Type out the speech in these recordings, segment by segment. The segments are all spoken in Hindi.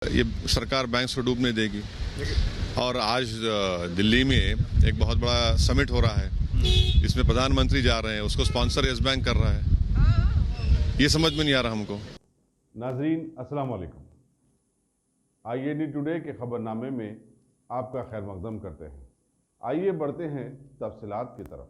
ये सरकार बैंक्स को डूबने देगी। और आज दिल्ली में एक बहुत बड़ा समिट हो रहा है, इसमें प्रधानमंत्री जा रहे हैं, उसको स्पॉन्सर यस बैंक कर रहा है। ये समझ में नहीं आ रहा हमको। नाजरीन अस्सलाम वालेकुम। IAD टुडे के खबरनामे में आपका खैर मकदम करते हैं। आइए बढ़ते हैं तफसीलात की तरफ।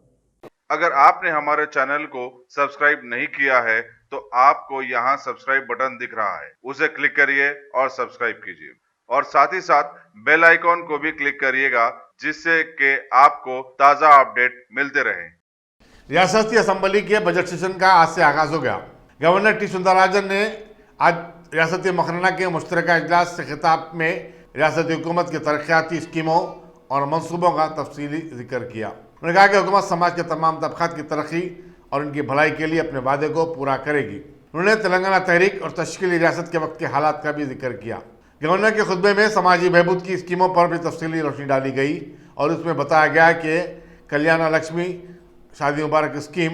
अगर आपने हमारे चैनल को सब्सक्राइब नहीं किया है तो आपको यहाँ सब्सक्राइब बटन दिख रहा है, उसे क्लिक करिए और सब्सक्राइब कीजिए और साथ ही साथ बेल आइकॉन को भी क्लिक करिएगा, जिससे कि आपको ताज़ा अपडेट मिलते रहें। रियासती असम्बली के बजट सेशन का आज से आगाज हो गया। गवर्नर टी सुंदरराजन ने आज रियासती मखराना के मुश्तरका इजलास से खिताब में रियासती हुकूमत की तरक्याती स्कीमों और मनसूबों का तफसीली जिक्र किया। उन्होंने कहा कि हुकूमत समाज के तमाम तबकात की तरक्की और उनकी भलाई के लिए अपने वादे को पूरा करेगी। उन्होंने तेलंगाना तहरीक और तश्कीली रियासत के वक्त के हालात का भी जिक्र किया। गवर्नर के खुतबे में समाजी बहबूद की स्कीमों पर भी तफसीली रोशनी डाली गई और उसमें बताया गया कि कल्याण लक्ष्मी शादी मुबारक स्कीम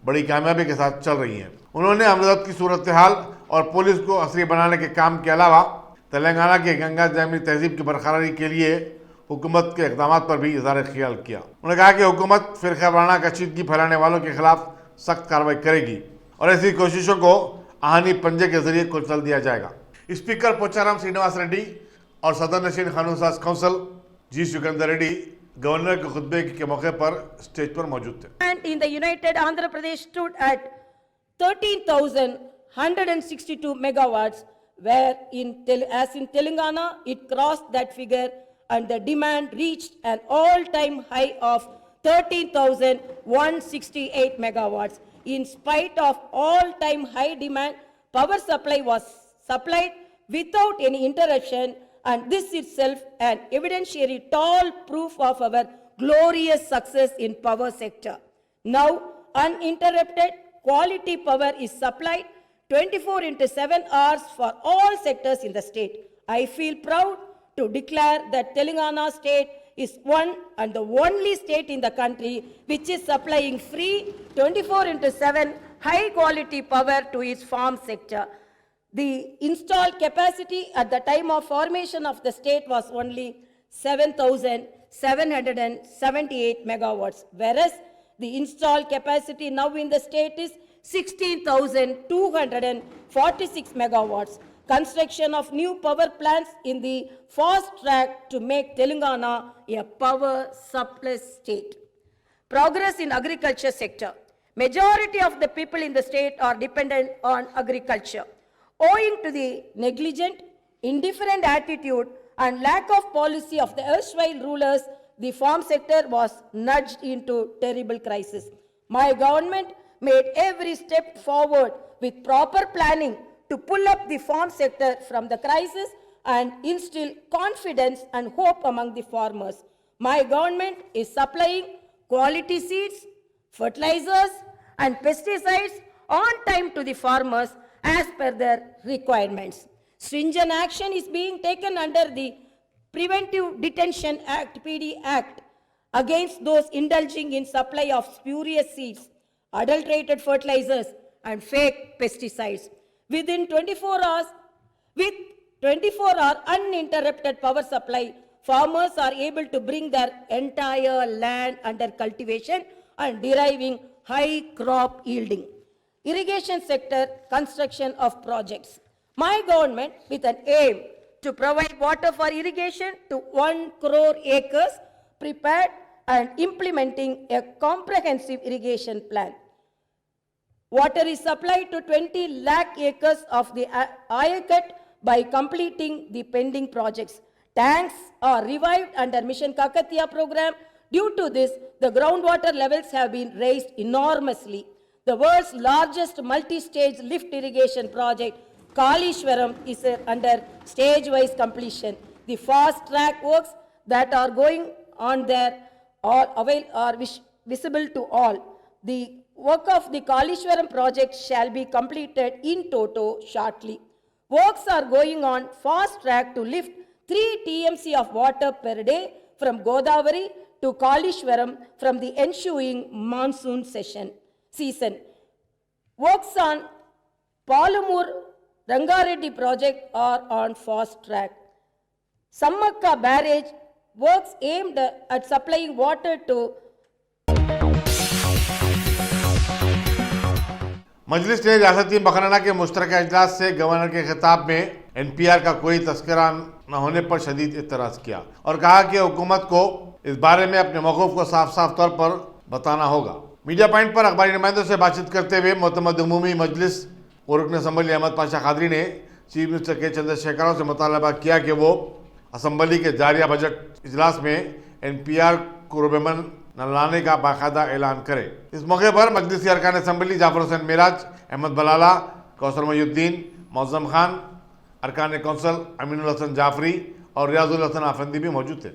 बड़ी कामयाबी के साथ चल रही है। उन्होंने अमरदत की सूरत हाल और पुलिस को असली बनाने के काम के अलावा तेलंगाना के गंगा जमनी तहजीब की बरकरारी के लिए हुकूमत के इकदाम पर भी इज़हार ख्याल किया। उन्होंने कहा कि हुकूमत फिरका वाराना कशीदगी फैलाने वालों के खिलाफ सख्त कार्रवाई करेगी और ऐसी कोशिशों को आहनी पंजे के जरिए कुचल दिया जाएगा। स्पीकर पोचाराम श्रीनिवास रेड्डी और सदन नशीन कानून साज काउंसिल जी सुगंधर रेड्डी गवर्नर के खुतबे के मौके पर स्टेज पर मौजूद थे। And in the United Andhra Pradesh stood at 13,162 megawatts, where as in Telangana it crossed that figure and the demand reached an all-time high of 13,168 megawatts. In spite of all-time high demand, power supply was supplied without any interruption, and this itself an evidentiary tall proof of our glorious success in power sector. Now, uninterrupted quality power is supplied 24/7 hours for all sectors in the state. I feel proud to declare that Telangana state is one and the only state in the country which is supplying free 24/7 high quality power to its farm sector. The installed capacity at the time of formation of the state was only 7,778 megawatts, whereas the installed capacity now in the state is 16,246 megawatts. Construction of new power plants in the fast track to make Telangana a power surplus state. Progress in agriculture sector. Majority of the people in the state are dependent on agriculture. Owing to the negligent, indifferent attitude and lack of policy of the erstwhile rulers, the farm sector was nudged into terrible crisis. My government made every step forward with proper planning to pull up the farm sector from the crisis and instill confidence and hope among the farmers. My government is supplying quality seeds, fertilizers and pesticides on time to the farmers as per their requirements. Stringent action is being taken under the Preventive Detention Act, PD Act, against those indulging in supply of spurious seeds, adulterated fertilizers and fake pesticides. Within 24 hours, with 24-hour uninterrupted power supply, farmers are able to bring their entire land under cultivation and deriving high crop yielding. Irrigation sector construction of projects. My government, with an aim to provide water for irrigation to 1 crore acres, prepared and implementing a comprehensive irrigation plan. Water is supplied to 20 lakh acres of the Ayakat by completing the pending projects. Tanks are revived under Mission Kakatiya program. Due to this, the groundwater levels have been raised enormously. The world's largest multi-stage lift irrigation project, Kalishwaram, is under stage-wise completion. The fast-track works that are going on there are visible to all. The work of the Kalishwaram project shall be completed in toto shortly. Works are going on fast track to lift 3 TMC of water per day from Godavari to Kalishwaram from the ensuing monsoon season. Works on Palamur Rangareddy project are on fast track. Sammakka barrage works aimed at supplying water to मजलिस ने रियासती मकराना के मुश्तरका इजलास से गवर्नर के खिताब में NPR का कोई तस्करा न होने पर शदीद एतराज़ किया और कहा कि हुकूमत को इस बारे में अपने मौक़िफ़ को साफ साफ तौर पर बताना होगा। मीडिया पॉइंट पर अखबारी नुमाइंदों से बातचीत करते हुए मोहतमद उमूमी मजलिस और रुकन असम्बली अहमद पाशा कादरी ने चीफ मिनिस्टर के चंद्रशेखर से मुतालबा किया कि वो असम्बली के जारिया बजट इजलास में NPR को रुबेमन न लाने का बाकायदा ऐलान करे। इस मौके पर मजलिसी अरकान असम्बली जाफर हुसैन मिराज, अहमद बलाला, कौसर मोहुद्दीन, मौज़म खान, अरकान कौंसल अमीनुल हसन जाफरी और रियाजुल हसन आफंदी भी मौजूद थे।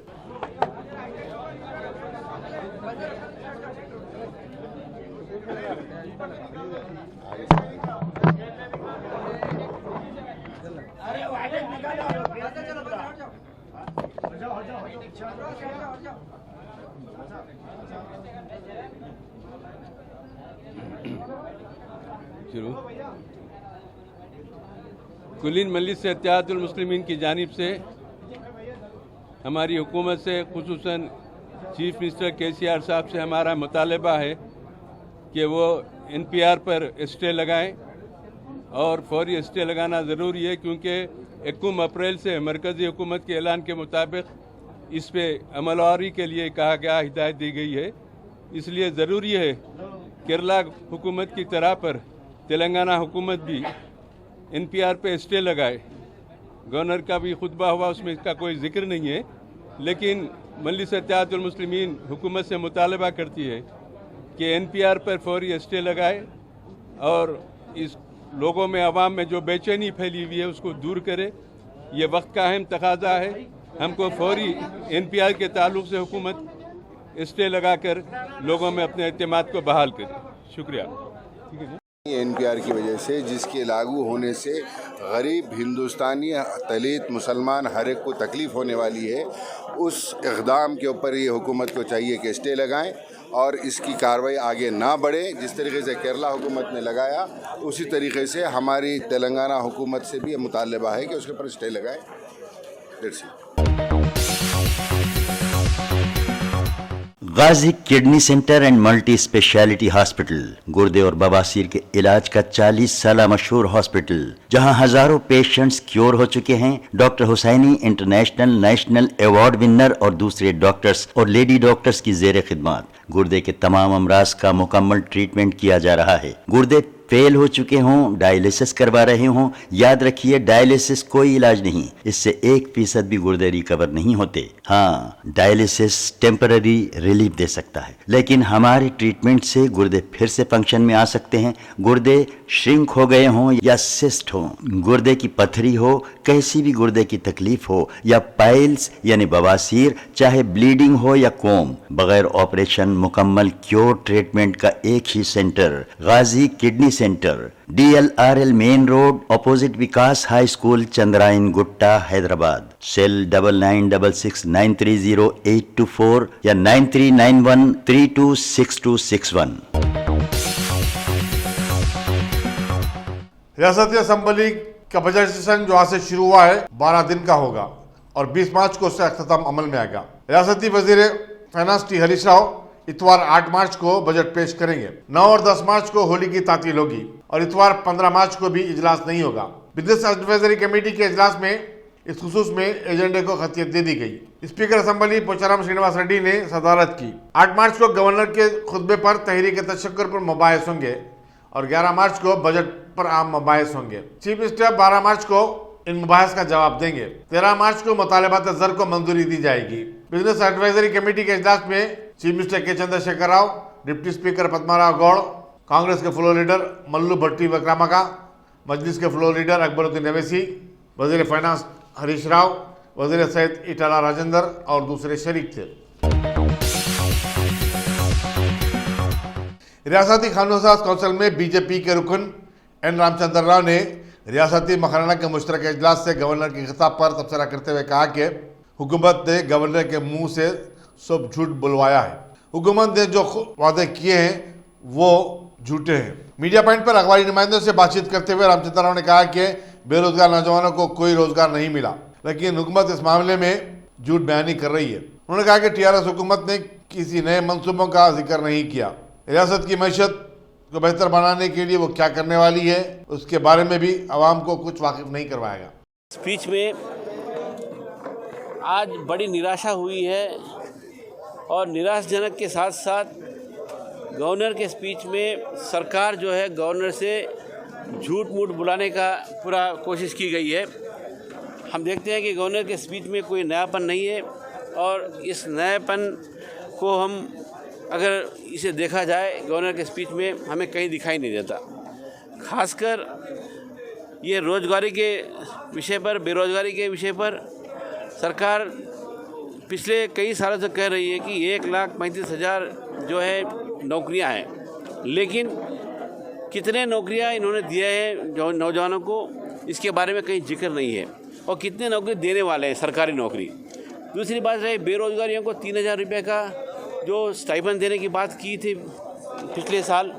कुलीन मजलिस इत्तेहादुल मुस्लिमीन की जानिब से हमारी हुकूमत से खुसूसन चीफ मिनिस्टर KCR साहब से हमारा मुतालबा है कि वो NPR पर स्टे लगाएं और फौरी स्टे लगाना ज़रूरी है, क्योंकि 1 अप्रैल से मरकज़ी हुकूमत के ऐलान के मुताबिक इस पर अमलवारी के लिए कहा गया, हिदायत दी गई है। इसलिए ज़रूरी है केरला हुकूमत की तरह पर तेलंगाना हुकूमत भी NPR पे स्टे लगाए। गवर्नर का भी खुतबा हुआ, उसमें इसका कोई जिक्र नहीं है, लेकिन मजलिस इत्तेहादुल मुस्लिमीन हुकूमत से मुतालबा करती है कि NPR पर फौरी स्टे लगाए और इस लोगों में, आवाम में जो बेचैनी फैली हुई है उसको दूर करे। ये वक्त का अहम तकाजा है। हमको फौरी NPR के ताल्लुक से हुकूमत स्टे लगाकर लोगों में अपने एतमाद को बहाल करे। शुक्रिया। ठीक है। NPR की वजह से, जिसके लागू होने से गरीब हिंदुस्तानी, दलित, मुसलमान हर एक को तकलीफ़ होने वाली है, उस इक़दाम के ऊपर ये हुकूमत को चाहिए कि स्टे लगाएं और इसकी कार्रवाई आगे ना बढ़े। जिस तरीके से केरला हुकूमत ने लगाया, उसी तरीके से हमारी तेलंगाना हुकूमत से भी मुतालबा है कि उसके ऊपर स्टे लगाएं। Ghazi kidney centre and multi speciality hospital, गुर्दे और बवासीर के इलाज का 40 साल मशहूर हॉस्पिटल, जहां हजारों पेशेंट्स क्योर हो चुके हैं। Doctor Husaini international national award winner और दूसरे डॉक्टर्स और लेडी डॉक्टर्स की जेर खिदमत गुर्दे के तमाम अमराज का मुकम्मल ट्रीटमेंट किया जा रहा है। गुर्दे फेल हो चुके हों, डायलिसिस करवा रहे हों, याद रखिए डायलिसिस कोई इलाज नहीं, इससे 1% भी गुर्दे रिकवर नहीं होते। हाँ, डायलिसिस टेम्पररी रिलीफ दे सकता है, लेकिन हमारे ट्रीटमेंट से गुर्दे फिर से फंक्शन में आ सकते हैं। गुर्दे श्रिंक हो गए हों या सिस्ट हो, गुर्दे की पथरी हो, कैसी भी गुर्दे की तकलीफ हो या पाइल्स यानी बवासीर, चाहे ब्लीडिंग हो या कोम, बगैर ऑपरेशन मुकम्मल क्योर ट्रीटमेंट का एक ही centre, Ghazi kidney centre, DLRL main road, opposite Vikas high school, Chandrayan Gutta, Hyderabad. Cell 9966930824 या 9391326261। रियासती असम्बली का बजट सेशन जो आज से शुरू हुआ है 12 दिन का होगा और 20 मार्च को उसका अख्ताम अमल में आएगा। रियासती वजीर फाइनेंस टी हरीश राव इतवार 8 मार्च को बजट पेश करेंगे। 9 और 10 मार्च को होली की तातील होगी और इतवार 15 मार्च को भी इजलास नहीं होगा। बिजनेस एडवाइजरी कमेटी के इजलास में इस खुसूस में एजेंडे को खतियत दे दी गई। स्पीकर असम्बली पोचाराम श्रीनिवास रेड्डी ने सदारत की। 8 मार्च को गवर्नर के खुतबे पर तहरीक तशक्कुर पर मुबाहिस होंगे और 11 मार्च को बजट पर आम मुबाहिस होंगे। चीफ मिनिस्टर 12 मार्च को इन मुबाहिस का जवाब देंगे। 13 मार्च को मुतालबात ज़र को मंजूरी दी जाएगी। बिजनेस एडवाइजरी कमेटी के इजलास में चीफ मिनिस्टर के चंद्रशेखर राव, डिप्टी स्पीकर पद्माराव गौड़, कांग्रेस के फ्लोर लीडर मल्लू भट्टी विक्रमाका, मजलिस के फ्लोर लीडर अकबरुद्दीन अवैसी, वजीर फाइनेंस हरीश राव, वजीर सेहत ईटाला राजेंद्र और दूसरे शरीक थे। रियासती कानून साज कौंसिल में बीजेपी के रुकन एन रामचंद्र राव ने रियासती मखराना के मुश्तरका इजलास से गवर्नर के खिताब पर तबसरा करते हुए कहा कि हुकूमत ने गवर्नर के मुंह से सब झूठ बुलवाया है। हुकूमत ने जो वादे किए हैं वो झूठे हैं। मीडिया पॉइंट पर अखबारी नुमाइंदों से बातचीत करते हुए रामचंद्र राव ने कहा कि बेरोजगार नौजवानों को कोई रोजगार नहीं मिला, लेकिन हुकूमत इस मामले में झूठ बयानी कर रही है। उन्होंने कहा कि टीआरएस हुकूमत ने किसी नए मंसूबों का जिक्र नहीं किया। रियासत की मैशत को बेहतर बनाने के लिए वो क्या करने वाली है उसके बारे में भी आवाम को कुछ वाकिफ नहीं करवाएगा। स्पीच में आज बड़ी निराशा हुई है और निराशाजनक के साथ साथ गवर्नर के स्पीच में सरकार जो है गवर्नर से झूठ मूठ बुलाने का पूरा कोशिश की गई है। हम देखते हैं कि गवर्नर के स्पीच में कोई नयापन नहीं है और इस नयापन को हम अगर इसे देखा जाए गवर्नर के स्पीच में हमें कहीं दिखाई नहीं देता। खासकर ये रोजगारी के विषय पर, बेरोजगारी के विषय पर सरकार पिछले कई सालों से कह रही है कि 1,35,000 जो है नौकरियां हैं, लेकिन कितने नौकरियां इन्होंने दिए हैं नौजवानों को इसके बारे में कहीं जिक्र नहीं है और कितने नौकरी देने वाले हैं सरकारी नौकरी। दूसरी बात रही बेरोजगारियों को 3,000 रुपये का जो स्टाइपेंड देने की बात की थी पिछले साल,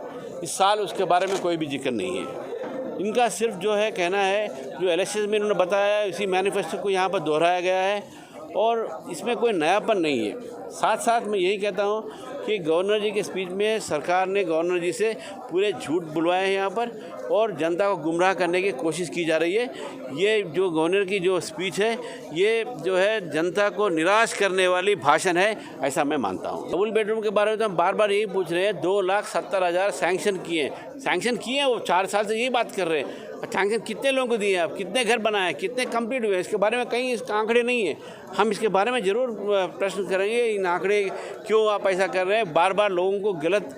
इस साल उसके बारे में कोई भी जिक्र नहीं है। इनका सिर्फ जो है कहना है जो इलेक्शन में इन्होंने बताया इसी मैनिफेस्टो को यहाँ पर दोहराया गया है और इसमें कोई नयापन नहीं है। साथ साथ मैं यही कहता हूँ कि गवर्नर जी के स्पीच में सरकार ने गवर्नर जी से पूरे झूठ बुलवाए हैं यहाँ पर और जनता को गुमराह करने की कोशिश की जा रही है। ये जो गवर्नर की जो स्पीच है ये जो है जनता को निराश करने वाली भाषण है, ऐसा मैं मानता हूँ। डबल बेडरूम के बारे में तो हम बार बार यही पूछ रहे हैं। 2,70,000 सैंक्शन किए हैं वो 4 साल से यही बात कर रहे हैं। सैंक्शन कितने लोगों को दिए आप, कितने घर बनाए, कितने कंप्लीट हुए, इसके बारे में कहीं इसके आंकड़े नहीं है। हम इसके बारे में ज़रूर प्रश्न करेंगे, इन आंकड़े क्यों आप ऐसा कर रहे हैं, बार बार लोगों को गलत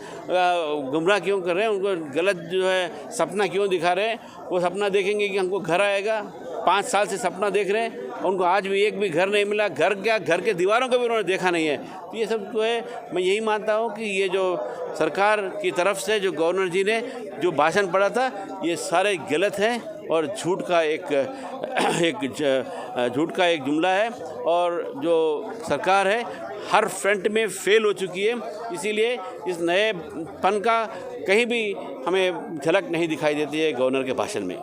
गुमराह क्यों कर रहे हैं, उनको गलत जो है सपना क्यों दिखा रहे हैं। वो सपना देखेंगे कि हमको घर आएगा, 5 साल से सपना देख रहे हैं, उनको आज भी एक भी घर नहीं मिला। घर क्या, घर के दीवारों को भी उन्होंने देखा नहीं है। तो ये सब जो है मैं यही मानता हूँ कि ये जो सरकार की तरफ से जो गवर्नर जी ने जो भाषण पढ़ा था ये सारे गलत हैं और झूठ का एक जुमला है और जो सरकार है हर फ्रंट में फेल हो चुकी है। इसीलिए इस नए पन का कहीं भी हमें झलक नहीं दिखाई देती है गवर्नर के भाषण में।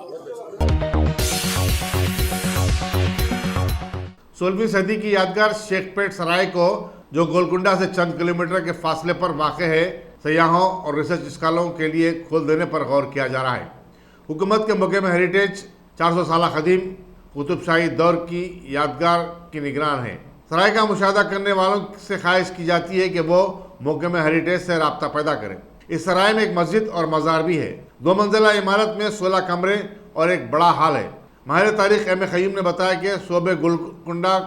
16वीं सदी की यादगार शेखपेट सराय को जो गोलकुंडा से चंद किलोमीटर के फासले पर वाक़ है, सयाहों और रिसर्च स्कॉलरों के लिए खोल देने पर गौर किया जा रहा है। हुकूमत के मौके में हेरिटेज 400 साल कदीम कुतुबशाही दौर की यादगार की निगरान है। सराय का मुशाहदा करने वालों से ख्वाहिश की जाती है कि वो मौके में हेरिटेज से राब्ता पैदा करें। इस सराय में एक मस्जिद और मज़ार भी है। 2 मंजिला इमारत में 16 कमरे और एक बड़ा हॉल है। माहिर तारीख एम ख़य्यूम ने बताया कि सूबे गोलकुंडा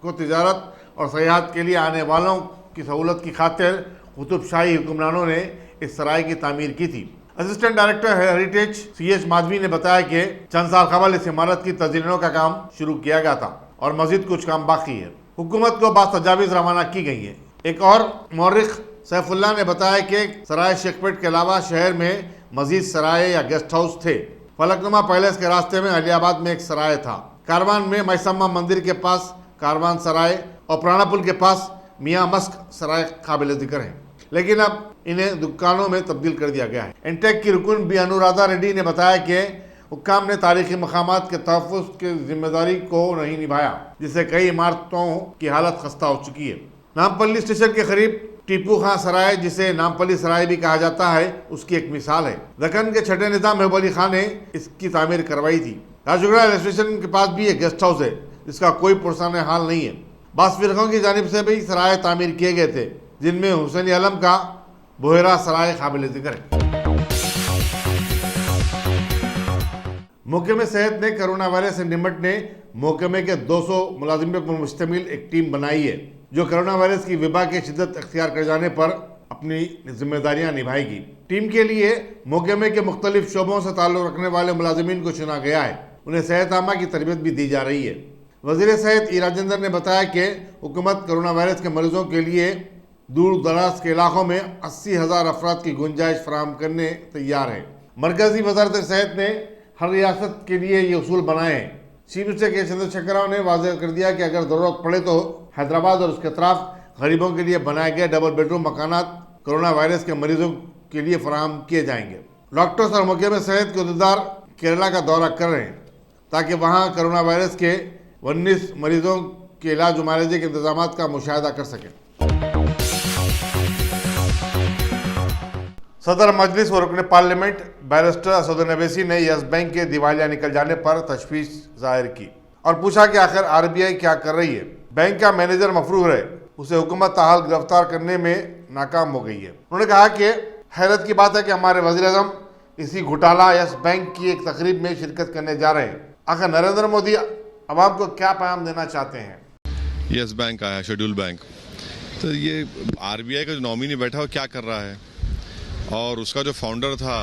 को तिजारत और सयाहत के लिए आने वालों की सहूलत की खातिर कुतुबशाही हुक्मरानों ने इस सराय की तामीर की थी। Assistant director heritage CH Madhavi ने बताया कि चंद साल कबल इस इमारत की तज़ीनों का काम शुरू किया गया था और मजीद कुछ काम बाकी है। हुकूमत को बाद तजावीज़ रवाना की गई है। एक और मौरिख सैफुल्लाह ने बताया कि सराय शेखपेट के अलावा शहर में मजीद सराय या गेस्ट हाउस थे। फलकनुमा पैलेस के रास्ते में अलियाबाद में एक सराय था। कारवान में मैसम्मा मंदिर के पास कारवान सराय और पुराना पुल के पास मियाँ मस्क सराय काबिल जिक्र है, लेकिन अब इन्हें दुकानों में तब्दील कर दिया गया है। इंटेक की रुकन बी अनुराधा रेड्डी ने बताया कि हुक्काम ने तारीखी मकामात के तहफ़्फ़ुज़ की जिम्मेदारी को नहीं निभाया, जिससे कई इमारतों की हालत खस्ता हो चुकी है। नामपल्ली स्टेशन के करीब टीपू खां सराय, जिसे नामपल्ली सराय भी कहा जाता है, उसकी एक मिसाल है। दक्कन के छठे निज़ाम महबूब अली खान ने इसकी तामीर करवाई थी। राजगुड़ा रेलवे स्टेशन के पास भी एक गेस्ट हाउस है जिसका कोई पुरसाने हाल नहीं है। बास फिरकों की जानिब से भी सराय तामीर किए गए थे, जिनमें हुसैन आलम का बोहरा सराय काबिल जिक्र है। महकमे सेहत ने कोरोना वायरस से निपटने महकमे के 200 मुलाजिमों पर मुश्तमिल एक टीम बनाई है, जो कोरोना वायरस की वबा की शिद्दत अख्तियार कर जाने पर अपनी जिम्मेदारियां निभाएगी। टीम के लिए महकमे के मुख्तलिफ शोबों से ताल्लुक़ रखने वाले मुलाजिमीन को चुना गया है। उन्हें सेहत आमा की तरबियत भी दी जा रही है। वज़ीर सेहत ई राजेंद्र ने बताया कि हुकूमत कोरोना वायरस के मरीजों के लिए दूर दराज के इलाकों में 80,000 अफराद की गुंजाइश फराहम करने तैयार है। मरकजी वज़ारत सेहत ने हर रियासत के लिए ये उसूल बनाए हैं। चीफ मिनिस्टर के चंद्रशेखर राव ने वाज़ेह कर दिया कि अगर ज़रूरत पड़े तो हैदराबाद और उसके अतराफ गरीबों के लिए बनाए गए डबल बेडरूम मकानात कोरोना वायरस के मरीजों के लिए फराहम किए जाएंगे। डॉक्टर्स और महकमे सेहत के अहदेदार केरला का दौरा कर रहे हैं। ताकि वहां कोरोना वायरस के 19 मरीजों के इलाज व मुआवजे के इंतजाम का मुशाहिदा कर सकें। सदर मजलिस व रुकन पार्लियामेंट बैरिस्टर असदुद्दीन अवैसी ने यस बैंक के दिवालिया निकल जाने पर तशवीश जाहिर की और पूछा कि आखिर आरबीआई क्या कर रही है। बैंक का मैनेजर मफरूर है, उसे हुकूमत ताहाल गिरफ्तार करने में नाकाम हो गई है। उन्होंने कहा कि हैरत की बात है कि हमारे वज़ीर-ए-आज़म इसी घोटाला यस बैंक की एक तकरीब में शिरकत करने जा रहे हैं। आखिर नरेंद्र मोदी अवाम को क्या पैगाम देना चाहते हैं? यस बैंक आया, शेड्यूल बैंक, तो ये आरबीआई का जो नॉमिनी बैठा है वो क्या कर रहा है, और उसका जो फाउंडर था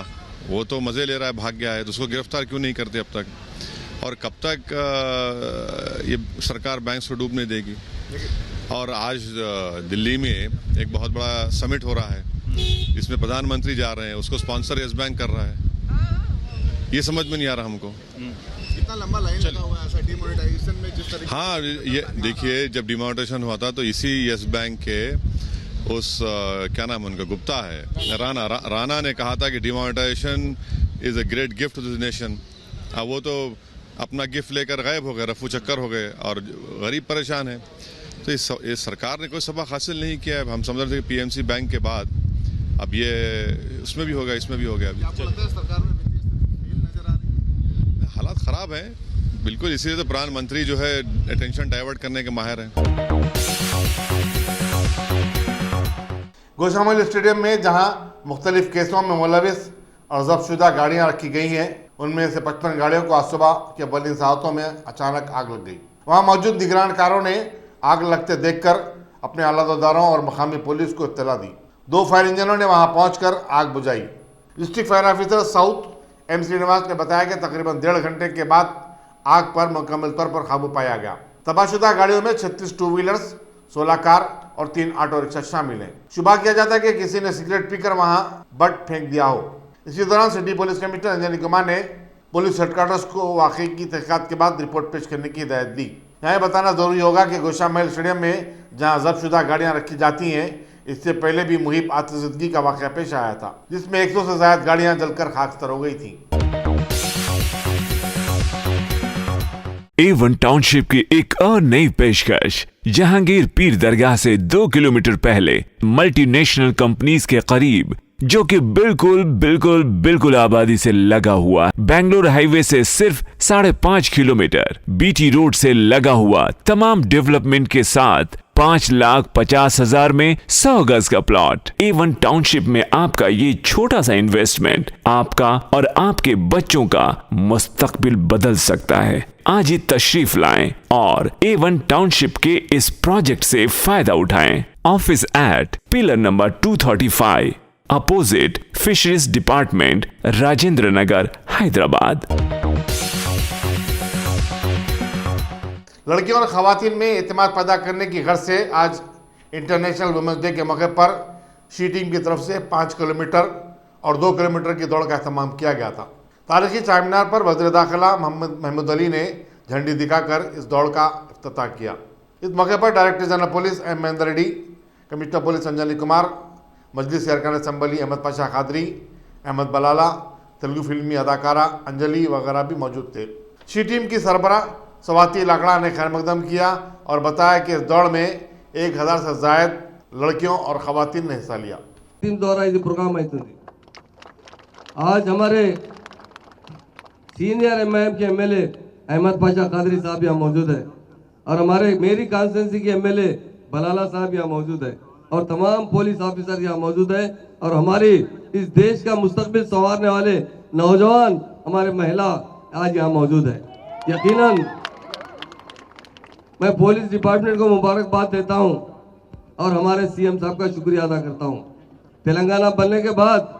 वो तो मज़े ले रहा है, भाग गया है, तो उसको गिरफ्तार क्यों नहीं करते अब तक, और कब तक ये सरकार बैंक को डूबने देगी। और आज दिल्ली में एक बहुत बड़ा समिट हो रहा है जिसमें प्रधानमंत्री जा रहे हैं, उसको स्पॉन्सर यस बैंक कर रहा है। ये समझ में नहीं आ रहा हमको। कितना लंबा लाइन लगा हुआ है ऐसा डिमोनेटाइजेशन में जिस तरीके। हाँ, ये देखिए, जब डिमोनेटाइजेशन हुआ था तो इसी यस बैंक के उस क्या नाम उनका, गुप्ता है, राणा ने कहा था कि demonetisation is a great gift to this nation. अब वो तो अपना गिफ्ट लेकर गायब हो गए, रफू चक्कर हो गए, और गरीब परेशान है। तो इस सरकार ने कोई सबक हासिल नहीं किया है। हम समझ रहे थे कि पीएमसी बैंक के बाद अब ये उसमें भी होगा, इसमें भी हो गया। आपको लगता है सरकार में फेल नजर आ रही है? हालात खराब है बिल्कुल, इसीलिए तो प्रधानमंत्री जो है अटेंशन डाइवर्ट करने के माहिर हैं। गोशामल स्टेडियम में जहां मुख्तलिफ केसों में मुलविस और जब्तशुदा गाड़ियां रखी गई हैं, उनमें से 55 गाड़ियों को आज सुबह के अव्वलीन साअतों में अचानक आग लग गई। वहां मौजूद निगरानकारों ने आग लगते देखकर अपने आलादारों और मकामी पुलिस को इत्तला दी। 2 फायर इंजनों ने वहां पहुंचकर आग बुझाई। District fire officer south M Srinivas ने बताया कि तकरीबन 1.5 घंटे के बाद आग पर मुकम्मल तौर पर काबू पाया गया। तबाहशुदा गाड़ियों में 36 टू व्हीलर्स, 16 कार और 3 ऑटो रिक्शा शामिल हैं। शुबा किया जाता है कि किसी ने सिगरेट पीकर वहां बट फेंक दिया हो। इसी दौरान city police commissioner Anjani Kumar ने पुलिस हेडक्वार्टर्स को वाकई की तहकीकात के बाद रिपोर्ट पेश करने की हिदायत दी। यहाँ बताना जरूरी होगा कि गोशामहल स्टेडियम में जहाँ जब्तशुदा गाड़ियाँ रखी जाती हैं, इससे पहले भी मुहिब आतिशबाजी का वाक़या पेश आया था, जिसमें 100 से ज़्यादा गाड़ियाँ जलकर खाकस्तर हो गई थी। A1 टाउनशिप की एक और नई पेशकश। जहांगीर पीर दरगाह से 2 किलोमीटर पहले मल्टीनेशनल कंपनीज के करीब, जो कि बिल्कुल आबादी से लगा हुआ, बेंगलोर हाईवे से सिर्फ 5.5 किलोमीटर, बीटी रोड से लगा हुआ, तमाम डेवलपमेंट के साथ 5,50,000 में 100 गज का प्लॉट। A1 टाउनशिप में आपका ये छोटा सा इन्वेस्टमेंट आपका और आपके बच्चों का मुस्तकबिल बदल सकता है। आज ही तशरीफ लाएं और A1 टाउनशिप के इस प्रोजेक्ट से फायदा उठाएं। Office at pillar number 235 opposite fisheries department, Rajendra Nagar, Hyderabad. लड़कियों और खवातीन में एतमाद पैदा करने की गर्ज से आज इंटरनेशनल वुमेंस डे के मौके पर शी टीम की तरफ से 5 किलोमीटर और 2 किलोमीटर की दौड़ का एहतमाम किया गया था। तारीखी चारमीनार पर वज़ीर दाखिला महमूद अली ने झंडी दिखाकर इस दौड़ का इफ्तिताह किया। इस मौके पर director general police M Mahender Reddy, commissioner police Anjani Kumar, मजलिस अरकान असम्बली अहमद पाशा कादरी, अहमद बलाला, तेलुगु फिल्मी अदाकारा अंजलि वगैरह भी मौजूद थे। शी टीम की सरबराह स्वाति लाकड़ा ने खैर मकदम किया और बताया कि इस दौड़ में 1000 से ज़ायद लड़कियों और खवातीन ने हिस्सा लिया। टीम द्वारा ये प्रोग्राम आज हमारे सीनियर एमआईएम के एमएलए अहमद पाशा कादरी साहब यहाँ मौजूद है और हमारे मेरी कॉन्स्टिट्यूंसी के एमएलए बलाला साहब यहाँ मौजूद है और तमाम पुलिस ऑफिसर यहाँ मौजूद है और हमारी इस देश का मुस्तकबिल संवारने वाले नौजवान हमारे महिला आज यहाँ मौजूद है। यकीनन मैं पुलिस डिपार्टमेंट को मुबारकबाद देता हूँ और हमारे सीएम साहब का शुक्रिया अदा करता हूँ। तेलंगाना बनने के बाद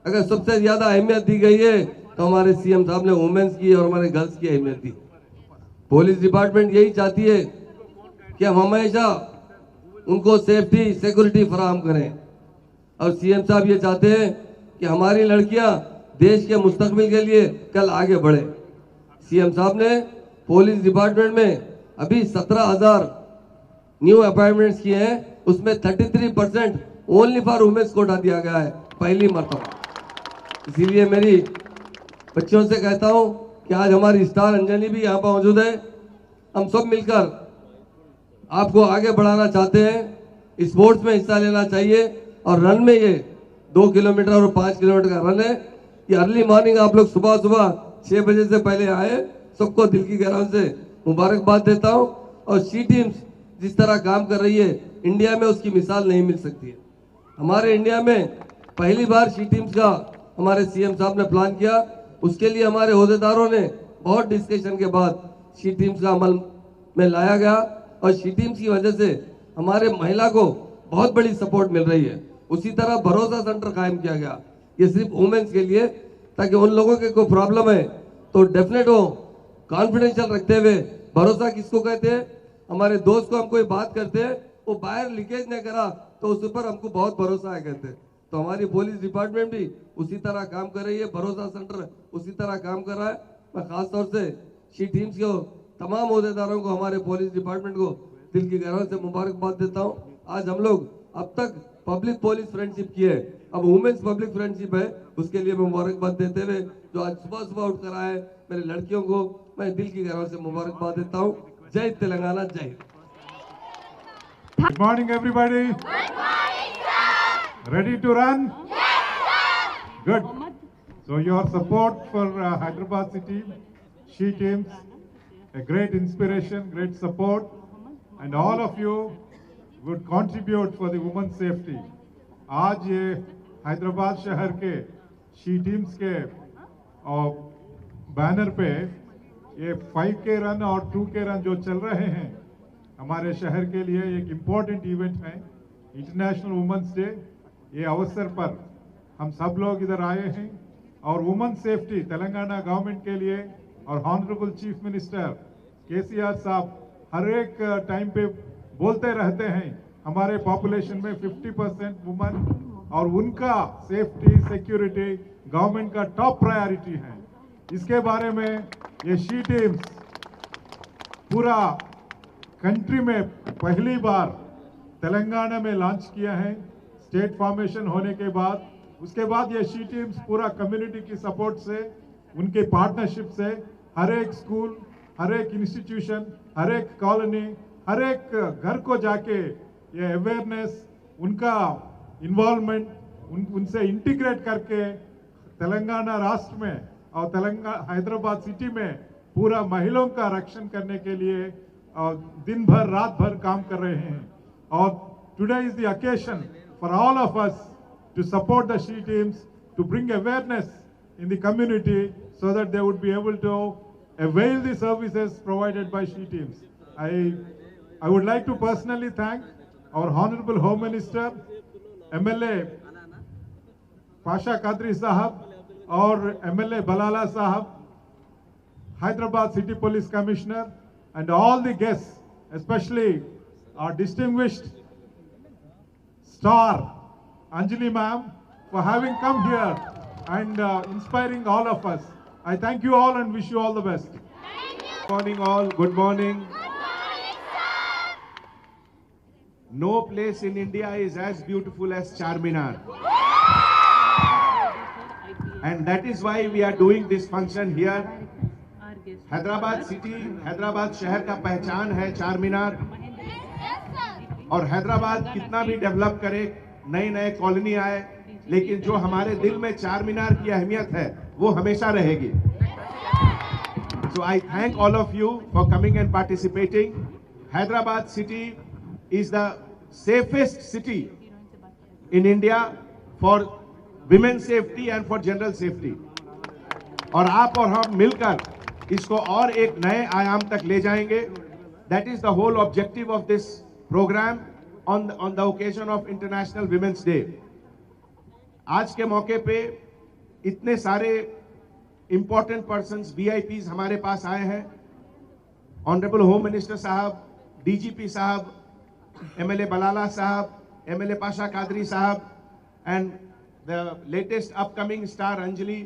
अगर सबसे ज्यादा अहमियत दी गई है तो हमारे सीएम साहब ने वुमेन्स की और हमारे गर्ल्स की अहमियत दी। पुलिस डिपार्टमेंट यही चाहती है कि हम हमेशा उनको सेफ्टी सिक्योरिटी फराहम करें और सीएम साहब ये चाहते हैं कि हमारी लड़कियां देश के मुस्तकबिल के लिए कल आगे बढ़े। सीएम साहब ने पुलिस डिपार्टमेंट में अभी 17,000 न्यू अपॉइंटमेंट्स किए हैं, उसमें 33% ओनली फॉर वुमेन्स कोटा दिया गया है, पहली मर्तबा। इसीलिए मेरी बच्चियों से कहता हूं कि आज हमारी स्टार अंजलि भी यहाँ पर मौजूद है। हम सब मिलकर आपको आगे बढ़ाना चाहते हैं। स्पोर्ट्स में हिस्सा लेना चाहिए और रन में ये 2 किलोमीटर और 5 किलोमीटर का रन है। ये अर्ली मॉर्निंग आप लोग सुबह सुबह 6 बजे से पहले आए, सबको दिल की गहराई से मुबारकबाद देता हूँ। और सी टीम्स जिस तरह काम कर रही है इंडिया में उसकी मिसाल नहीं मिल सकती है। हमारे इंडिया में पहली बार सी टीम्स का हमारे सीएम साहब ने प्लान किया, उसके लिए हमारे अहदेदारों ने बहुत डिस्कशन के बाद सी टीम्स का अमल में लाया गया और सी टीम्स की वजह से हमारे महिला को बहुत बड़ी सपोर्ट मिल रही है। उसी तरह भरोसा सेंटर कायम किया गया, ये सिर्फ वुमेन्स के लिए, ताकि उन लोगों के कोई प्रॉब्लम है तो डेफिनेट हो कॉन्फिडेंशियल रखते हुए। भरोसा किसको कहते हैं? हमारे दोस्त को हम कोई बात करते हैं वो बाहर लीकेज नहीं करा तो उस पर हमको बहुत भरोसा है कहते हैं। तो हमारी पुलिस डिपार्टमेंट भी उसी तरह काम कर रही है, भरोसा सेंटर उसी तरह काम कर रहा है। मैं खास तौर से सी टीम्स को तमाम अहदेदारों को हमारे पुलिस डिपार्टमेंट को दिल की गहराई से मुबारकबाद देता हूँ। आज हम लोग अब तक पब्लिक पुलिस फ्रेंडशिप की है, अब वुमेन्स पब्लिक फ्रेंडशिप है, उसके लिए मैं मुबारकबाद देते हुए जो आज सुबह सुबह उठ कर आए मेरे लड़कियों को मैं दिल की गहराई से मुबारकबाद देता हूँ। जय तेलंगाना, जय। Good morning, everybody. Good morning, sir. Ready to run? Yes, sir. Good. So your support for Hyderabad City, she teams, a great inspiration, great support, and all of you would contribute for the women's safety. आज ये हैदराबाद शहर के शी टीम्स के बैनर पे ये 5K रन और 2K रन जो चल रहे हैं हमारे शहर के लिए एक इम्पोर्टेंट इवेंट है, इंटरनेशनल वुमेन्स डे। ये अवसर पर हम सब लोग इधर आए हैं और वुमेन सेफ्टी तेलंगाना गवर्नमेंट के लिए और ऑनरेबल चीफ मिनिस्टर केसीआर साहब हर एक टाइम पे बोलते रहते हैं हमारे पॉपुलेशन में 50% वुमेन और उनका सेफ्टी सिक्योरिटी गवर्नमेंट का टॉप प्रायोरिटी है। इसके बारे में ये शी टीम्स पूरा कंट्री में पहली बार तेलंगाना में लॉन्च किया है स्टेट फॉर्मेशन होने के बाद। उसके बाद ये शी टीम्स पूरा कम्युनिटी की सपोर्ट से, उनके पार्टनरशिप से हर एक स्कूल, हर एक इंस्टीट्यूशन, हर एक कॉलोनी, हर एक घर को जाके ये अवेयरनेस, उनका इन्वॉल्वमेंट, उनसे इंटीग्रेट करके तेलंगाना राष्ट्र में और तेलंगाना हैदराबाद सिटी में पूरा महिलाओं का रक्षण करने के लिए दिन भर रात भर काम कर रहे हैं। और today is the occasion for all of us to support the she teams, to bring awareness in the community so that they would be able to avail the services provided by she teams. I would like to personally thank our Honorable Home Minister, MLA Pasha Kadri Sahab और MLA Balala Sahab, Hyderabad City Police Commissioner and all the guests, especially our distinguished star Anjali ma'am, for having come here and inspiring all of us. I thank you all and wish you all the best. Good morning all, good morning. Good morning, sir. No place in India is as beautiful as Charminar. And that is why we are doing this function here. Hyderabad city, Hyderabad शहर का पहचान है चारमीनार। और हैदराबाद कितना भी डेवलप करे, नए नए कॉलोनी आए, लेकिन जो हमारे दिल में चार मीनार की अहमियत है वो हमेशा रहेगी। So I thank all of you for coming and participating. Hyderabad city is the safest city in India for women's safety and for general safety. और आप और हम मिलकर इसको और एक नए आयाम तक ले जाएंगे। That is the whole objective of this program on the occasion of International Women's Day. आज के मौके पे इतने सारे important persons, VIPs हमारे पास आए हैं। Honorable Home Minister साहब, DGP साहब, MLA बलाला साहब, MLA पाशा कादरी साहब and the latest upcoming star Anjali,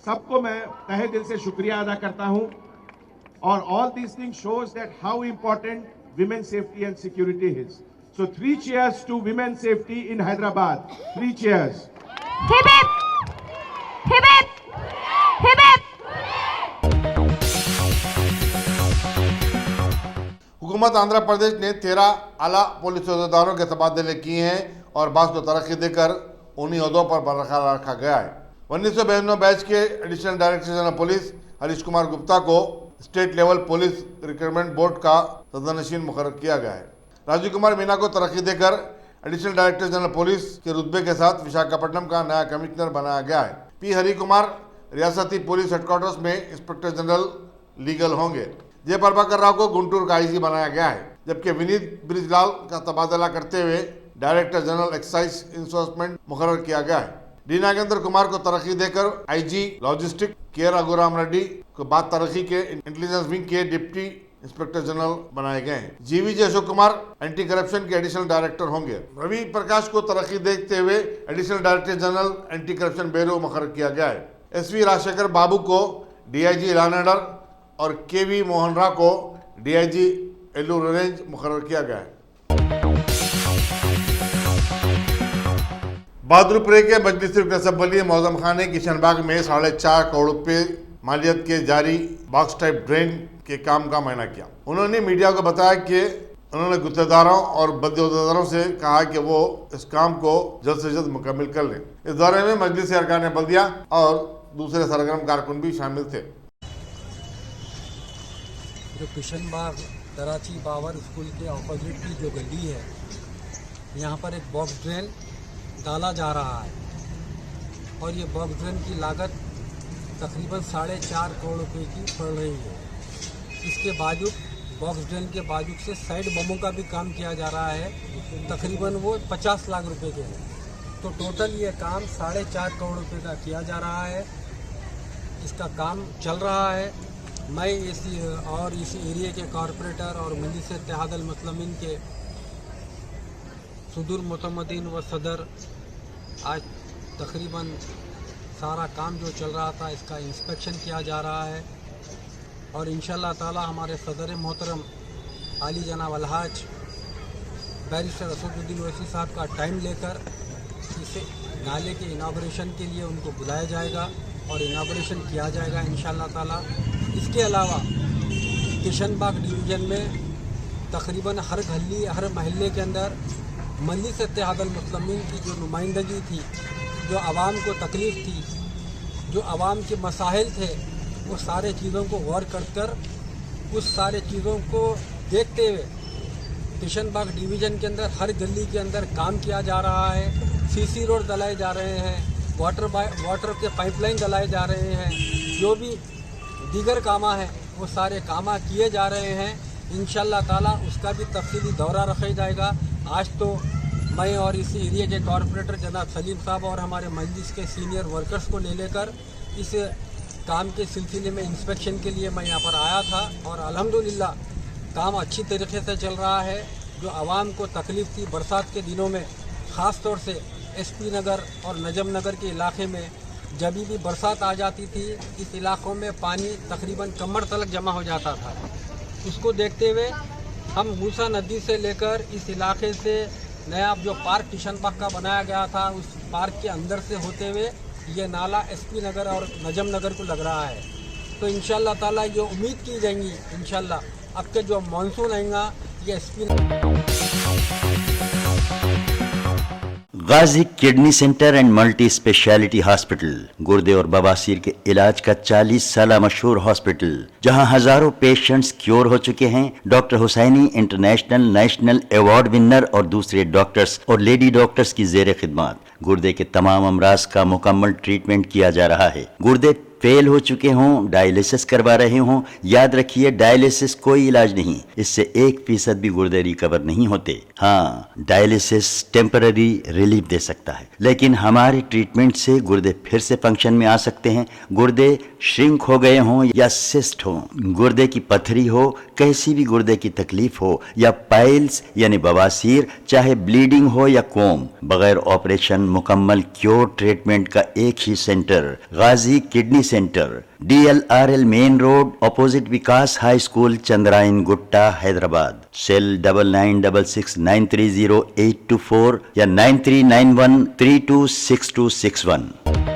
सबको मैं तहे दिल से शुक्रिया अदा करता हूँ। और all these things shows that how important women's safety and security is. So 3 cheers to women's safety in Hyderabad. 3 cheers. Hip hip! Hip hip! Hip hip! हुकूमत आंध्र प्रदेश ने 13 आला पुलिस अहदेदारों के तबादले किए हैं और बास को तरक्की देकर उन्हीं ओहदों पर बरकरार रखा गया है। 1992 बैच के additional director general police Harish Kumar Gupta को state level police recruitment board का सदनशीन मुकर्रर किया गया है। राजीव कुमार मीना को तरक्की देकर एडिशनल डायरेक्टर जनरल पुलिस के रुतबे के साथ विशाखापट्टनम का नया कमिश्नर बनाया गया है। पी हरि कुमार रियासती पुलिस हेडक्वार्टर्स में इंस्पेक्टर जनरल लीगल होंगे। जय प्रभाकर राव को गुंटूर का आईजी बनाया गया है, जबकि विनीत ब्रिजलाल का तबादला करते हुए डायरेक्टर जनरल एक्साइज इंफोर्समेंट मुकर्रर किया गया है। डी नागेंद्र कुमार को तरक्की देकर आईजी लॉजिस्टिक के रघुराम रेड्डी को बाद तरक्की के इंटेलिजेंस विंग के डिप्टी इंस्पेक्टर जनरल बनाए गए हैं। जीवीजी अशोक कुमार एंटी करप्शन के एडिशनल डायरेक्टर होंगे। रवि प्रकाश को तरक्की देखते हुए additional director general anti corruption bureau मुकर्रर किया गया है। एसवी राजशेखर बाबू को डीआईजी लॉ एंड ऑर्डर और केवी मोहन राव को डीआईजी एलूर रेंज मुकर्रर किया गया है। बहादुरपुर के मजलिस असम्बली मौजम खान ने किशनबाग में 4.5 करोड़ रुपए मालियत के जारी बॉक्स टाइप ड्रेन के काम का मायना किया। उन्होंने मीडिया को बताया कि उन्होंने गुत्तेदारों और बदअहदेदारों से कहा कि वो इस काम को जल्द से जल्द मुकम्मल कर लें। इस दौरे में मजलिस अरकान बल्दिया और दूसरे सरगर्म कारकुन भी शामिल थे। जो किशनबाग कराची पावर स्कूल के ऑपोजिट की जो गली है, यहाँ पर एक बॉक्स ड्रेन डाला जा रहा है और ये बॉक्स ड्रेन की लागत तकरीबन 4.5 करोड़ रुपए की पड़ रही है। इसके बाजू बॉक्स ड्रेन के बाजू से साइड बमों का भी काम किया जा रहा है, तकरीबन वो 50 लाख रुपए के हैं। तो टोटल ये काम 4.5 करोड़ रुपए का किया जा रहा है। इसका काम चल रहा है। मैं इस एरिया के कॉरपोरेटर और मजलिस इत्तेहादुल मुस्लिमीन के सुदूर मुतमदीन व सदर आज तकरीबन सारा काम जो चल रहा था इसका इंस्पेक्शन किया जा रहा है और इंशाअल्लाह ताला हमारे सदर मोहतरम आली जनाब अलहाज बैरिस्टर असदुद्दीन ओवैसी साहब का टाइम लेकर इसे नाले के इनाग्रेशन के लिए उनको बुलाया जाएगा और इनाग्रेशन किया जाएगा इंशाअल्लाह ताला। इसके अलावा किशनबाग डिवीज़न में तकरीबन हर गली हर महल्ले के अंदर मजलिस इत्तेहादुल मुस्लिमीन की जो नुमाइंदगी थी, जो आवाम को तकलीफ़ थी, जो आवाम के मसाइल थे, वो सारे चीज़ों को गौर कर उस सारे चीज़ों को देखते हुए किशनबाग डिवीज़न के अंदर हर गली के अंदर काम किया जा रहा है। सीसी रोड डलाए जा रहे हैं, वाटर के पाइपलाइन डलाए जा रहे हैं, जो भी दीगर कामा है वो सारे कामा किए जा रहे हैं। इंशाअल्लाह ताला उसका भी तफसीली दौरा रखा जाएगा। आज तो मैं और इसी एरिया के कॉरपोरेटर जनाब सलीम साहब और हमारे मजलिस के सीनियर वर्कर्स को लेकर इस काम के सिलसिले में इंस्पेक्शन के लिए मैं यहाँ पर आया था और अल्हम्दुलिल्लाह काम अच्छी तरीके से चल रहा है। जो आवाम को तकलीफ़ थी बरसात के दिनों में, ख़ास तौर से एसपी नगर और नजम नगर के इलाके में जब भी बरसात आ जाती थी, इस इलाकों में पानी तकरीबन कमर तलक जमा हो जाता था। उसको देखते हुए हम मूसा नदी से लेकर इस इलाके से नया जो पार्क किशनबाग का बनाया गया था, उस पार्क के अंदर से होते हुए ये नाला एसपी नगर और नजम नगर को लग रहा है। तो इंशाअल्लाह ताला ये उम्मीद की जाएंगी इंशाअल्लाह अब के जो मानसून आएगा ये SP Ghazi kidney centre and multi speciality hospital गुर्दे और बवासीर के इलाज का 40 साल मशहूर हॉस्पिटल, जहां हजारों पेशेंट्स क्योर हो चुके हैं। Doctor Husaini international national award winner और दूसरे डॉक्टर्स और लेडी डॉक्टर्स की जेर खिदमत गुर्दे के तमाम अमराज का मुकम्मल ट्रीटमेंट किया जा रहा है। गुर्दे फेल हो चुके हों, डायलिसिस करवा रहे हों, याद रखिए डायलिसिस कोई इलाज नहीं, इससे 1% भी गुर्दे रिकवर नहीं होते। हाँ, डायलिसिस टेम्पररी रिलीफ दे सकता है, लेकिन हमारे ट्रीटमेंट से गुर्दे फिर से फंक्शन में आ सकते हैं। गुर्दे श्रिंक हो गए हों या सिस्ट हो, गुर्दे की पथरी हो, कैसी भी गुर्दे की तकलीफ हो या पाइल्स यानी बवासीर, चाहे ब्लीडिंग हो या कोम, बगैर ऑपरेशन मुकम्मल क्योर ट्रीटमेंट का एक ही centre Ghazi kidney centre, DLRL main road opposite Vikas high school, Chandrayan Gutta, Hyderabad. Cell 9966930824 या 9391326261।